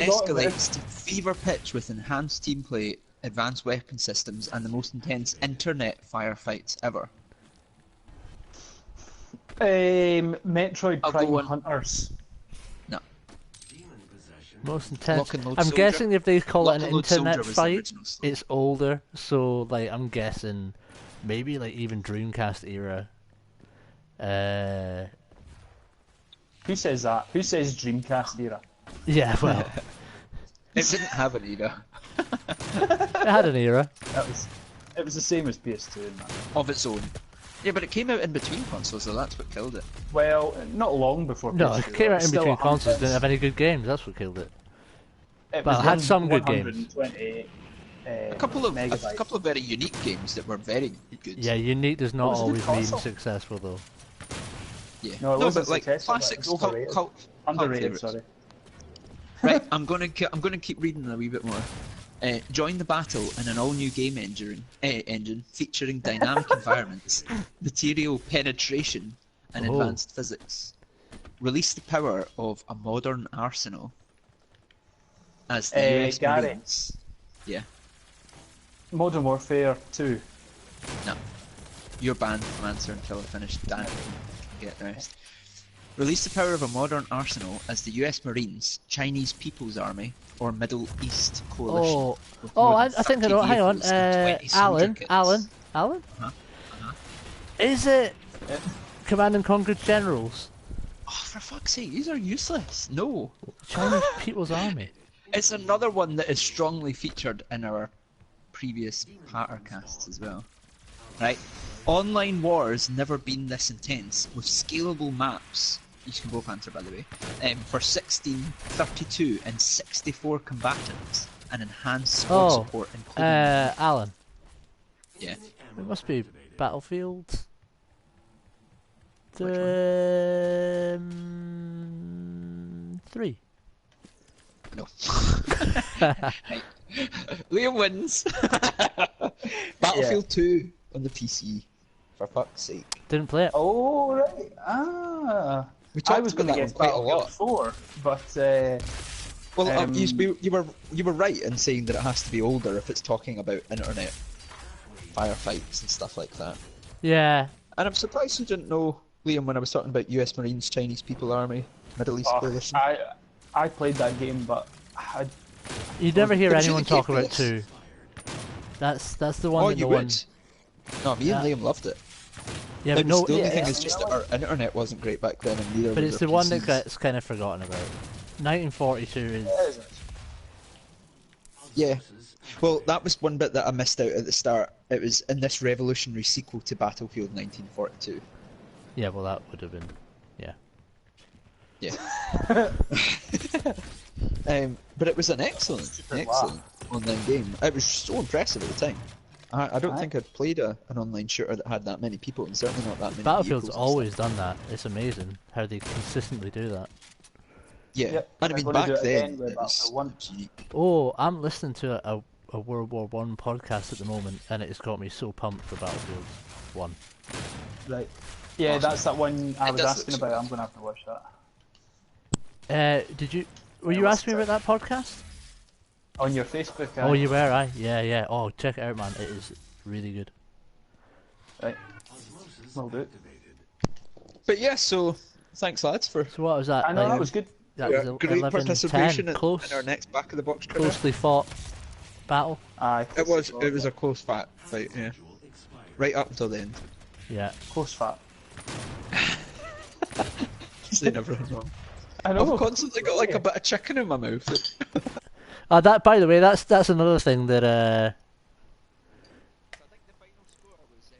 escalates to fever pitch with enhanced team play, advanced weapon systems, and the most intense internet firefights ever. Metroid Prime Hunters. No. Most intense. I'm Soldier. guessing if they call it an Lock and Load internet Soldier was the fight, original story. it's older. So like I'm guessing maybe like even Dreamcast era. Who says that? Who says Dreamcast era? Yeah, well, It didn't have an era. it had an era. It was the same as PS2 and that. Of its own. Yeah, but it came out in between consoles, so that's what killed it. Well, not long before PS2. No, it came out in Still between consoles. 100. Didn't have any good games. That's what killed it. It Well, was it had some good games. 120 A couple of megabytes. very unique games that were very good. Yeah, unique does not It was a good always mean console. successful though. Yeah. No, it wasn't but like successful, classics, it was overrated. cult Underrated, favourites. sorry. Right, I'm gonna keep reading a wee bit more. Join the battle in an all-new game engine featuring dynamic environments, material penetration, and advanced physics. Release the power of a modern arsenal. As the US Gary. Marines. Yeah. Modern Warfare 2. No. You're banned from answering until I finish. Damn it. Get the rest. Release the power of a modern arsenal as the US Marines, Chinese People's Army, or Middle East Coalition. with more I than think I 30 know. Hang on, vehicles and 20 soldier Alan. kits. Alan. Is it Command and Conquer Generals? Oh, for fuck's sake, these are useless. No. Chinese People's Army. It's another one that is strongly featured in our previous Pattercasts as well. Right? Online wars never been this intense, with scalable maps. You can both answer, by the way. For 16, 32, and 64 combatants, and enhanced squad support, including. Alan. Yeah. It must be Battlefield. Which 3. No. Right. Liam wins. Battlefield 2 on the PC. For fuck's sake. Didn't play it. Oh, right. Ah. We I talked was about going to that one guess quite a Battlefield lot. 4, but Well, you were right in saying that it has to be older if it's talking about internet firefights and stuff like that. Yeah. And I'm surprised you didn't know, Liam, when I was talking about US Marines, Chinese People Army, Middle East Coalition. I played that game, but You'd never hear It was anyone really talk about ridiculous. 2. That's the one. Oh, that you no one. would. No, me and Liam loved it. Yeah, Like, but no. the only yeah, thing yeah, is just that our internet wasn't great back then, and neither But was it's our the one that PCs. gets kind of forgotten about. 1942 is. Yeah. Well, that was one bit that I missed out at the start. It was in this revolutionary sequel to Battlefield 1942. Yeah, well, that would have been. Yeah. Yeah. But it was an excellent online game. It was so impressive at the time. I don't think I'd played an online shooter that had that many people, and certainly not that many Battlefield's vehicles and always stuff. done that. It's amazing how they consistently do that. Yeah, Yep, and I they're mean gonna do back it then again with it was Battlefield 1. unique. Oh, I'm listening to a World War One podcast at the moment, and it's got me so pumped for Battlefield 1. Right. Yeah, Awesome. that's that one I It was does asking look so about. I'm good. going to have to watch that. Were you asking me about that podcast? On your Facebook, Oh, you were, yeah. Oh, check it out, man. It is really good. Right. Will do. But yeah, so thanks lads for So what was that? I know, like, that was good. that your was great 11, participation 10. in Close, our next back of the box trivia. closely fought battle. Aye. It was a close fight, yeah. Right up until the end. Yeah. Close fat. Saying everything wrong. I know. I've constantly got like a bit of chicken in my mouth. That, by the way, that's another thing that I think the final score was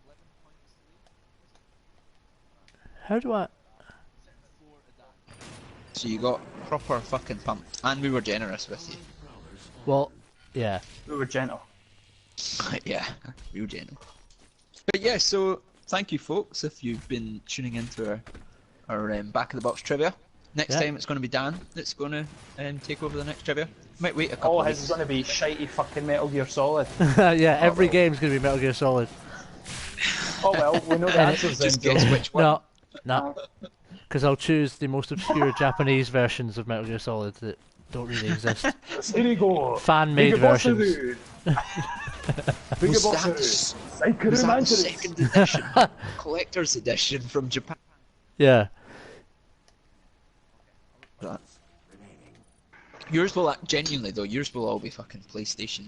11 points to how do I? So you got proper fucking pumped, and we were generous with you. Well, yeah. We were gentle. Yeah, real gentle. But yeah, so thank you folks if you've been tuning into our back of the box trivia. Next Yeah. time it's going to be Dan that's going to take over the next trivia. Might wait a couple Oh, of his is weeks. going to be shitey fucking Metal Gear Solid. Yeah, every well. game's gonna be Metal Gear Solid. Oh well, we know the answers then, Just Joe. guess which one. No, because I'll choose the most obscure Japanese versions of Metal Gear Solid that don't really exist. Here we go. Fan-made versions. Was that the second edition, collector's edition from Japan? Yeah. That. Yours will genuinely though. Yours will all be fucking PlayStation,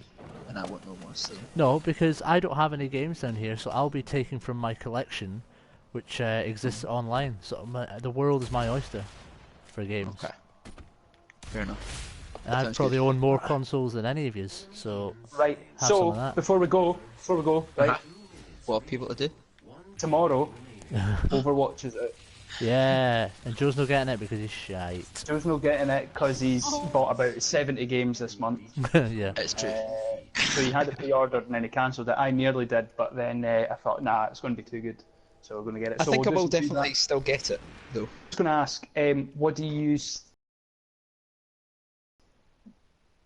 and I won't know more. So. No, because I don't have any games down here, so I'll be taking from my collection, which exists online. So the world is my oyster for games. Okay. Fair enough. And I probably own more consoles than any of yous, so Right. have some of So that. before we go, right? What have people to do? Tomorrow, Overwatch is out. Yeah, and Joe's not getting it because he's shite. Joe's not getting it because he's bought about 70 games this month. Yeah. It's true. So he had it pre-ordered and then he cancelled it. I nearly did, but then I thought, nah, it's going to be too good. So we're going to get it. I So think I we'll will just do definitely that. still get it though. I was going to ask, what do you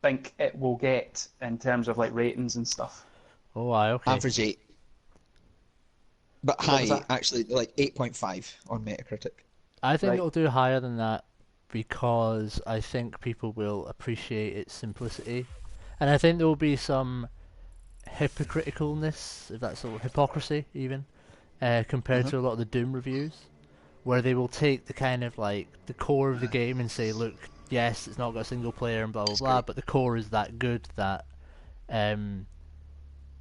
think it will get in terms of like ratings and stuff? Oh, aye, okay. Average 8. But What was high, that? actually, like 8.5 on Metacritic. I think Right. it'll do higher than that because I think people will appreciate its simplicity. And I think there will be some hypocriticalness, if that's a hypocrisy even, compared to a lot of the Doom reviews, where they will take the kind of like the core of the game and say, look, yes, it's not got a single player and blah blah blah, but the core is that good that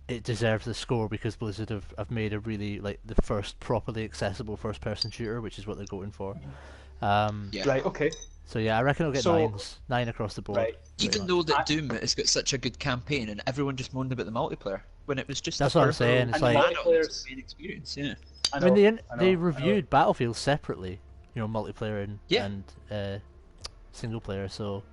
it deserves the score because Blizzard have made a really like the first properly accessible first person shooter, which is what they're going for. Yeah. Right, okay. So yeah, I reckon it'll get So- 9 across the board. Right. pretty Even much. though that Doom has got such a good campaign and everyone just moaned about the multiplayer when it was just That's a what I'm saying, it's peripheral like- add-on to the main experience, yeah. I I know, mean, they I know. reviewed Battlefield separately, you know, multiplayer and Yeah. single player. So,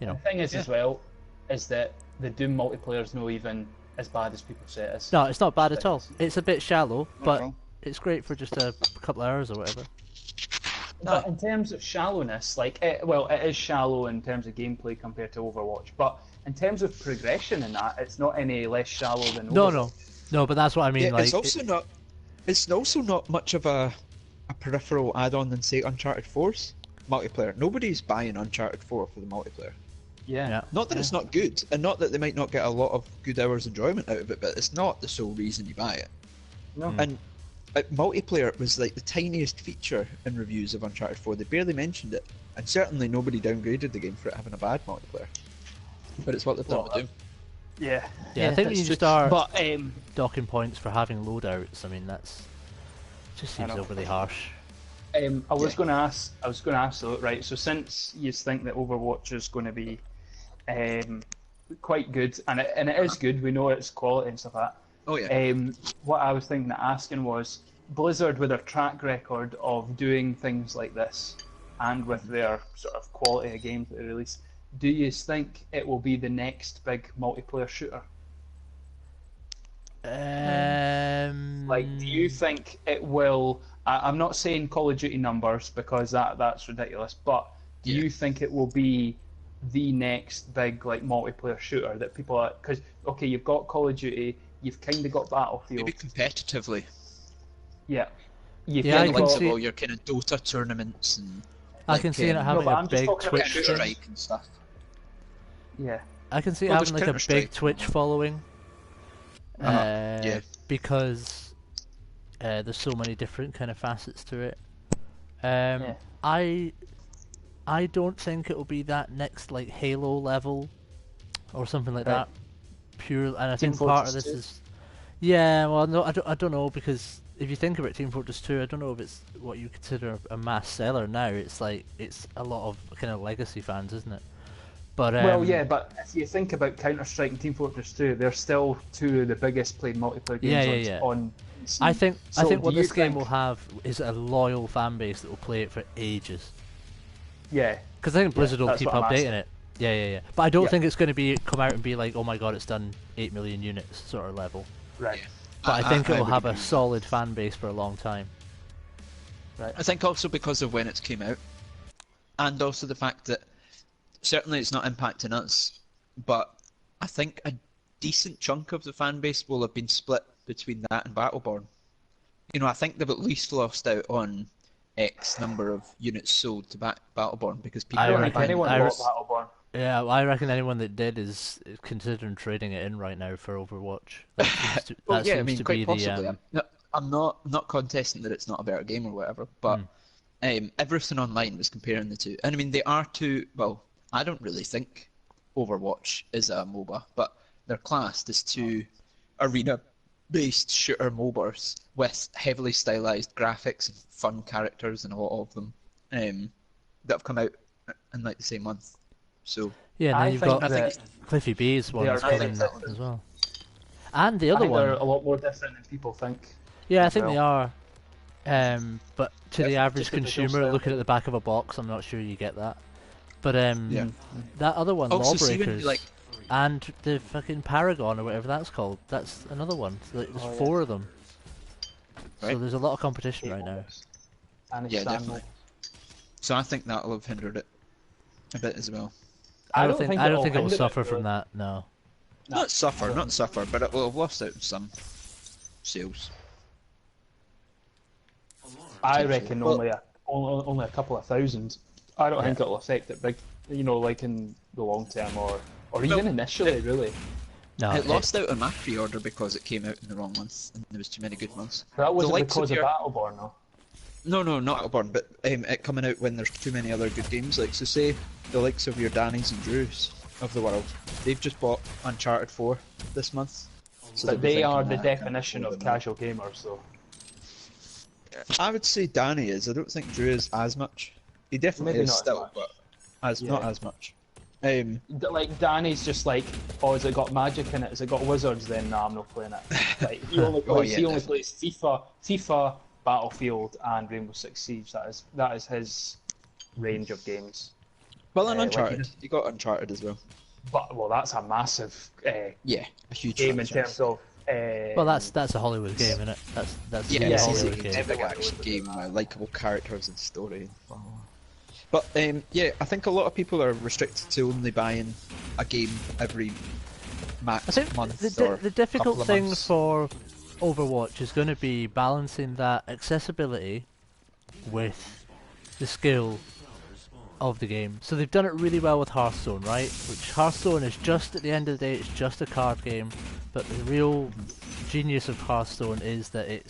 you The know, thing is, Yeah. as well, is that the Doom multiplayer is not even as bad as people say it is. no, it's not bad at all. It's a bit shallow, but wrong. it's great for just a couple of hours or whatever. But in terms of shallowness, like, it is shallow in terms of gameplay compared to Overwatch, but in terms of progression in that, it's not any less shallow than Overwatch. No, but that's what I mean. Yeah, like, it's also not. It's also not much of a peripheral add-on than say Uncharted 4's multiplayer. Nobody's buying Uncharted 4 for the multiplayer. yeah. Not that it's not good, and not that they might not get a lot of good hours enjoyment out of it, but it's not the sole reason you buy it. No. And multiplayer was like the tiniest feature in reviews of Uncharted 4. They barely mentioned it, and certainly nobody downgraded the game for it having a bad multiplayer. But it's what they've done with Doom. Yeah. Yeah, I think when that's you true. start But docking points for having loadouts, I mean, that's just seems I know. overly harsh. I was Yeah. going to ask. So right. So since you think that Overwatch is going to be quite good, and it is good, we know it's quality and stuff like Oh yeah. that. What I was thinking of asking was Blizzard, with their track record of doing things like this, and with their sort of quality of games that they release, do you think it will be the next big multiplayer shooter? Like, do you think it will? I'm not saying Call of Duty numbers because that's ridiculous, but do Yeah. you think it will be the next big like multiplayer shooter that people are? Because okay, you've got Call of Duty, you've kind of got Battlefield, Maybe competitively. yeah. You've Yeah, I kinda can Like got, see- all your kind of Dota tournaments and. I like, can see it having but a I'm just big talking about Twitch Counter shooters. thing. Strike and stuff. yeah. I can see it Well, having there's like a big Counter-Strike. Twitch following. Yeah. Because there's so many different kind of facets to it. Yeah. I don't think it'll be that next like Halo level or something like Right. that. Pure, and I Team think part of Fortress this 2? is, yeah. Well, no, I don't know because if you think about Team Fortress 2, I don't know if it's what you consider a mass seller now. It's like it's a lot of kind of legacy fans, isn't it? But Well, yeah, but if you think about Counter Strike and Team Fortress 2, they're still two of the biggest played multiplayer Yeah, games yeah, yeah. on PC. I think So what do you this game think- will have is a loyal fan base that will play it for ages. Yeah, Because I think Blizzard will that's keep what I'm updating asking. it. Yeah. But I don't Yeah. think it's going to be come out and be like, oh my god, it's done 8 million units sort of level. right. Yeah. But I think it'll would have a agree. solid fan base for a long time. I think also because of when it's came out, and also the fact that certainly it's not impacting us, but I think a decent chunk of the fan base will have been split between that and Battleborn. You know, I think they've at least lost out on X number of units sold to Battleborn because people I I don't are think reckon- buying anyone I bought res- Battleborn. Yeah, well, I reckon anyone that did is considering trading it in right now for Overwatch. That seems to, Well, that yeah, I seems mean, to quite be the possibly. I'm not contesting that it's not a better game or whatever, but everything online was comparing the two, and I mean they are two. Well, I don't really think Overwatch is a MOBA, but they're classed as two arena-based shooter MOBAs with heavily stylized graphics and fun characters, and a lot of them that have come out in like the same month. So Yeah, and then I you've think got I think that it's, Cliffy B's they one are that's I very coming think that different. as well. And the I other think they're one, a lot more different than people think yeah, I as think they well. are. But to the average Just the visual consumer, style. looking at the back of a box, I'm not sure you get that. But yeah. that other one, Also, see when you like Lawbreakers, and the fucking Paragon or whatever that's called, that's another one. So there's Oh, yeah. 4 of them. So right, there's a lot of competition Eight right now. moments. And it's yeah, stand definitely. So I think that'll have hindered it a bit as well. I I don't don't think think I don't it'll think it will hinder suffer it, from really. that. No. No, Not I suffer, don't not think suffer, but it will have lost out some sales. I Potentially. reckon Well, only a couple of thousand. I don't Yeah. think it'll affect it big, like in the long term or even initially, really. No. it lost out on my pre-order because it came out in the wrong month and there was too many good months. That wasn't likes of because of your- Battleborn, though. No, not Battleborn, but it coming out when there's too many other good games. Like, so say the likes of your Dannies and Drews of the world, they've just bought Uncharted 4 this month. So But they'll be they are thinking, the "Nah, I can't definition afford of it now." casual gamers, though. I would say Danny is. I don't think Drew is as much. He definitely Maybe is not as still, much. but not Yeah. as much. Like Danny's just like, oh, has it got magic in it? Has it got wizards? Then nah, I'm not playing it. Like he only Oh, plays, yeah, he only definitely. plays FIFA, Battlefield, and Rainbow Six Siege. That is his range of games. Well, and Like Uncharted. You got Uncharted as well. But well, that's a massive Yeah, a huge game in franchise. terms of. Well, that's a Hollywood game, isn't it? That's Yeah, a it's Hollywood a game. big action game with likable characters and story. But yeah, I think a lot of people are restricted to only buying a game every max I think month the or difficult couple of thing months. for Overwatch is going to be balancing that accessibility with the skill of the game. So they've done it really well with Hearthstone, right? Which Hearthstone is just, at the end of the day, it's just a card game. But the real genius of Hearthstone is that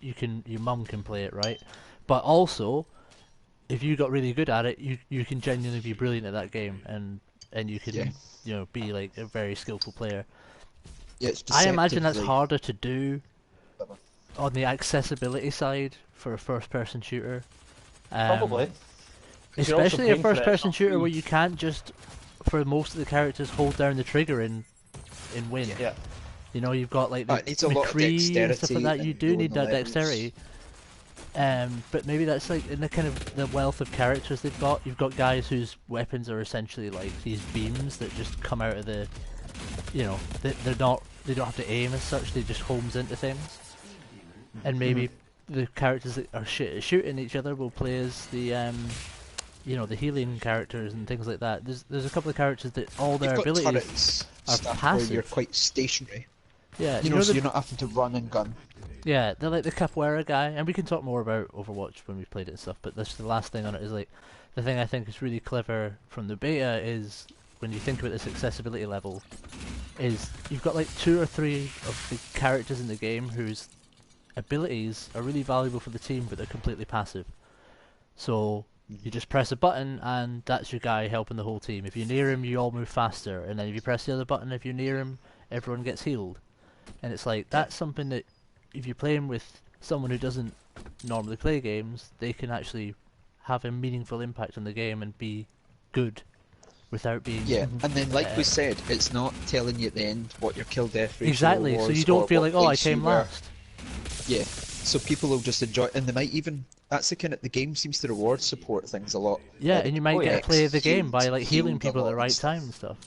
your mum can play it, right? But also, if you got really good at it, you can genuinely be brilliant at that game, and you can be like a very skillful player. Yeah, it's I imagine that's deceptively harder to do clever. on the accessibility side for a first-person shooter. Probably. 'Cause you're also Especially a paying for it, it's first-person not shooter free. where you can't just, for most of the characters, hold down the trigger and win. Yeah. You know, you've got like the It needs a lot of McCree and stuff like dexterity that. You and do knowing need the that levels. dexterity. But maybe that's like in the kind of the wealth of characters they've got. You've got guys whose weapons are essentially like these beams that just come out of the, they don't have to aim as such. They just homes into things. And maybe the characters that are shit at shooting each other will play as the the healing characters and things like that. There's a couple of characters that all their You've got abilities turrets are stuff where you're passive. quite stationary. Yeah, You know, so the- you're not having to run and gun. Yeah, they're like the Capoeira guy, and we can talk more about Overwatch when we've played it and stuff, but that's the last thing on it is like, the thing I think is really clever from the beta is, when you think about this accessibility level, is you've got like 2 or 3 of the characters in the game whose abilities are really valuable for the team, but they're completely passive. So, you just press a button, and that's your guy helping the whole team. If you're near him, you all move faster, and then if you press the other button, if you're near him, everyone gets healed. And it's like, that's something that, if you're playing with someone who doesn't normally play games, they can actually have a meaningful impact on the game and be good without being... Yeah, and then like we said, it's not telling you at the end what your kill death ratio Exactly, so was you don't or feel what like, oh, I place you came were. last. Yeah, so people will just enjoy, and they might even. That's the kind of the game seems to reward support things a lot. Yeah, Like, and you might get yeah, to play the game by like healing healed a people at lot the and right stuff. time and stuff.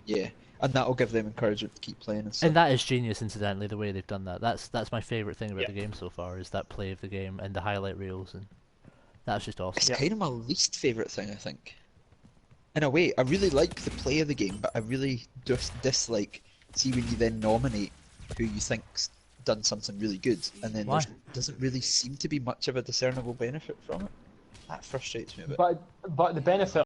Yeah, and that'll give them encouragement to keep playing and stuff. And that is genius, incidentally, the way they've done that. That's my favourite thing about Yeah. the game so far, is that play of the game and the highlight reels, and that's just awesome. It's Yeah. kind of my least favourite thing, I think. In a way, I really like the play of the game, but I really just dislike, see when you then nominate who you think's done something really good, and then Why? there doesn't really seem to be much of a discernible benefit from it. That frustrates me a bit. But the benefit